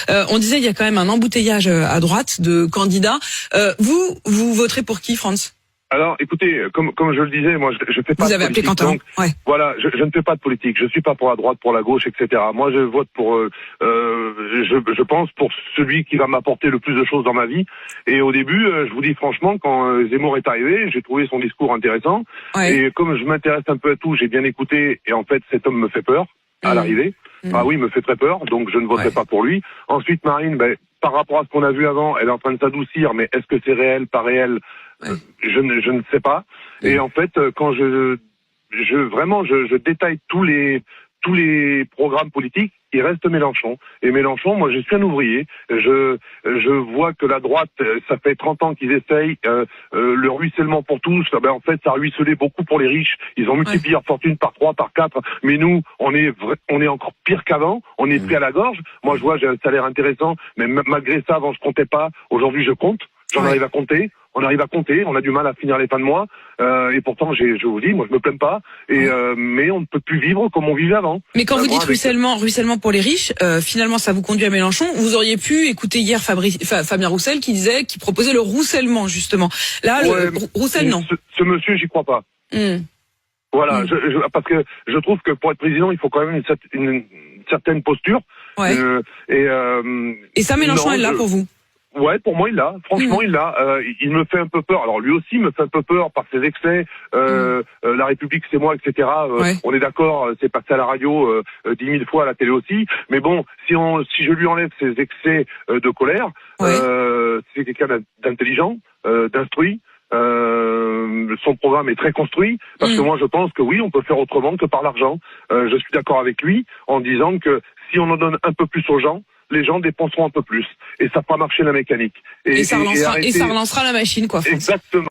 On disait il y a quand même un embouteillage à droite de candidats. Vous voterez pour qui, Franz? Alors, écoutez, comme je le disais, moi, je fais pas Vous de avez appelé politique. Quentin. Donc, ouais. voilà, je ne fais pas de politique. Je suis pas pour la droite, pour la gauche, etc. Moi, je vote pour, je pense pour celui qui va m'apporter le plus de choses dans ma vie. Et au début, je vous dis franchement, quand Zemmour est arrivé, j'ai trouvé son discours intéressant. Ouais. Et comme je m'intéresse un peu à tout, j'ai bien écouté. Et en fait, cet homme me fait peur à l'arrivée. Ah oui, il me fait très peur. Donc, je ne voterai pas pour lui. Ensuite, Marine, par rapport à ce qu'on a vu avant, elle est en train de s'adoucir. Mais est-ce que c'est réel, pas réel? Je ne sais pas. Et en fait, quand je détaille tous les programmes politiques, il reste Mélenchon. Et Mélenchon, moi, je suis un ouvrier. Je vois que la droite, ça fait 30 ans qu'ils essayent le ruissellement pour tous. En fait, ça a ruisselé beaucoup pour les riches. Ils ont multiplié leur fortune par 3, par 4. Mais nous, on est encore pire qu'avant. On est pris à la gorge. Moi, je vois, j'ai un salaire intéressant. Mais malgré ça, avant, je comptais pas. Aujourd'hui, je compte. J'en arrive à compter. On arrive à compter, on a du mal à finir les fins de mois, et pourtant, je vous dis, moi je me plains pas, mais on ne peut plus vivre comme on vivait avant. Mais quand vous dites ruissellement pour les riches, finalement ça vous conduit à Mélenchon. Vous auriez pu écouter hier Fabien Roussel qui proposait le roussellement justement. Là, le Roussel non. Ce monsieur, j'y crois pas. Voilà, parce que je trouve que pour être président, il faut quand même une certaine posture. Ouais. Et ça, Mélenchon est là pour vous? Ouais, pour moi, il l'a. Franchement, il l'a. Il me fait un peu peur. Alors, lui aussi me fait un peu peur par ses excès. La République, c'est moi, etc. On est d'accord, c'est passé à la radio 10 000 fois, à la télé aussi. Mais bon, si je lui enlève ses excès de colère, c'est quelqu'un d'intelligent, d'instruit. Son programme est très construit, parce que moi, je pense que oui, on peut faire autrement que par l'argent. Je suis d'accord avec lui en disant que si on en donne un peu plus aux gens, les gens dépenseront un peu plus. Et ça fera marcher la mécanique. Et ça relancera la machine, quoi, France. Exactement.